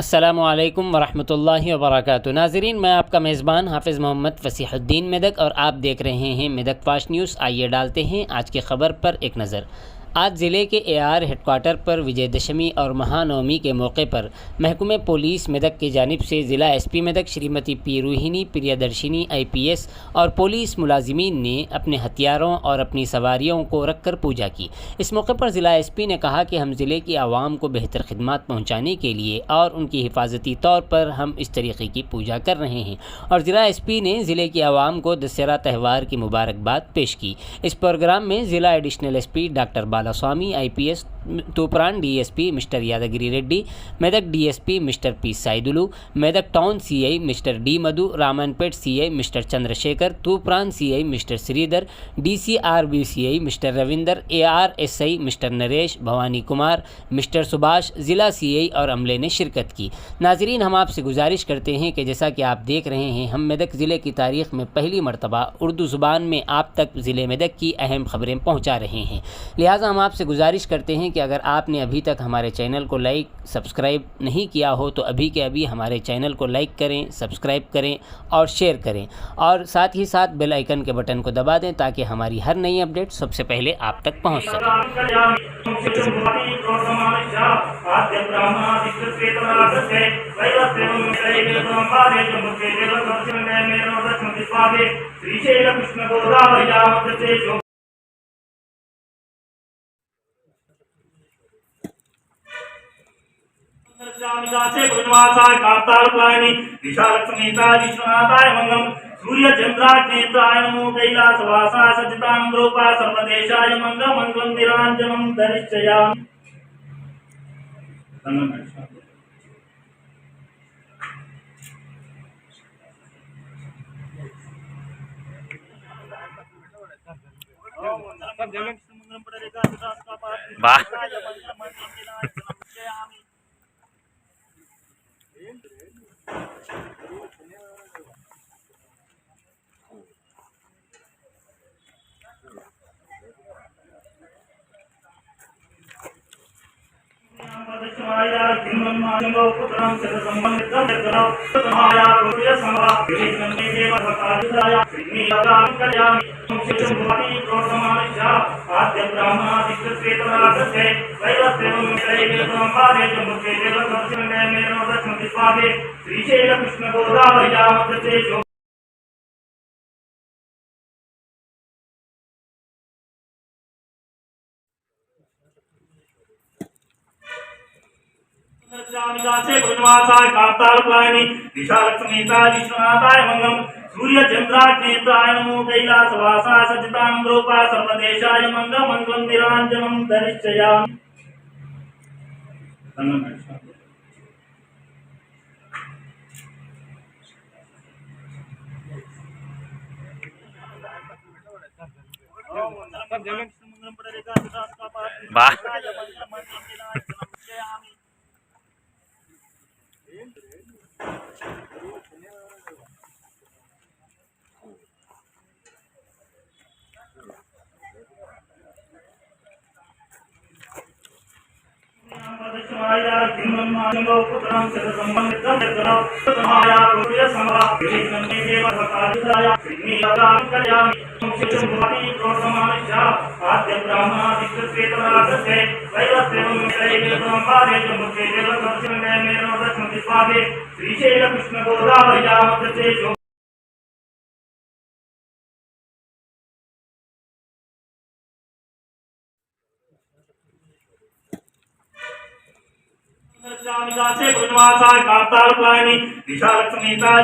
अस्सलामुअलैकुम वरहमतुल्लाहि वबरकातुहू। नाज़रीन, मैं आपका मेज़बान हाफ़िज़ मोहम्मद फ़सीहुद्दीन मेदक और आप देख रहे हैं मेदक फास्ट न्यूज़। आइए डालते हैं आज की ख़बर पर एक नज़र। आज ज़िले के AR हेडक्वार्टर पर विजयदशमी और महानवमी के मौके पर महकमे पुलिस मेदक की जानिब से ज़िला SP Medak Shrimati P Rohini Priyadarshini IPS और पुलिस मुलाजिमीन ने अपने हथियारों और अपनी सवारियों को रख कर पूजा की। इस मौके पर ज़िला SP ने कहा कि हम ज़िले की आवाम को बेहतर खिदमत पहुँचाने के लिए और उनकी हिफाजती तौर पर हम इस तरीक़े की पूजा कर रहे हैं। और ज़िला SP ने ज़िले की आवाम को दशहरा त्यौहार की मुबारकबाद पेश की। इस प्रोग्राम में ज़िला additional SP doctor Balaswamy IPS, Toopran DSP mister Yadagiri Reddy, Medak DSP mister P Saidulu, Medak town CI mister D Madhu, Ramanpet CI mister Chandrashekar, Toopran CI mister Sridhar, DCRB CI mister Ravinder, AR SI mister Naresh, Bhavani Kumar, mister Subhash, ज़िला CI और अमले ने शिरकत की। नाजरीन, हम आपसे गुजारिश करते हैं कि जैसा कि आप देख रहे हैं, हम मेदक ज़िले की तारीख़ में पहली मरतबा उर्दू ज़ुबान में आप तक ज़िले मेदक की अहम ख़बरें पहुँचा रहे हैं। लिहाजा हम आपसे गुजारिश करते हैं कि अगर आपने अभी तक हमारे चैनल को लाइक सब्सक्राइब नहीं किया हो तो अभी के अभी हमारे चैनल को लाइक करें, सब्सक्राइब करें और शेयर करें, और साथ ही साथ बेल आइकन के बटन को दबा दें ताकि हमारी हर नई अपडेट सबसे पहले आप तक पहुंच सके। विश्वनाथाय मंगलम सूर्य चंद्राग्नेत्राय नमो कैलासवासाय सज्जतानंद्रोपाय सर्वदेशाय मंगलम निरांजनम दर्शयामि। विश्वनाथाय मंगलम सूर्य चंद्राग्नेत्राय नमो कैलासवासाय सज्जतानंद्रोपाय सर्वदेशाय मंगलम निरांजनम दर्शयामि।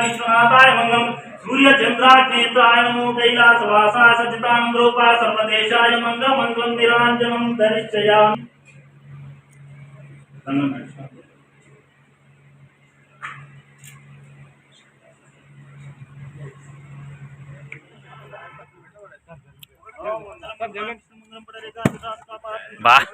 विश्वनाथाय मंगलम सूर्य चंद्राग्नेत्राय नमो कैलासवासाय सज्जतानंद्रोपाय सर्वदेशाय मंगलम निरांजनम दर्शयामि। वाह।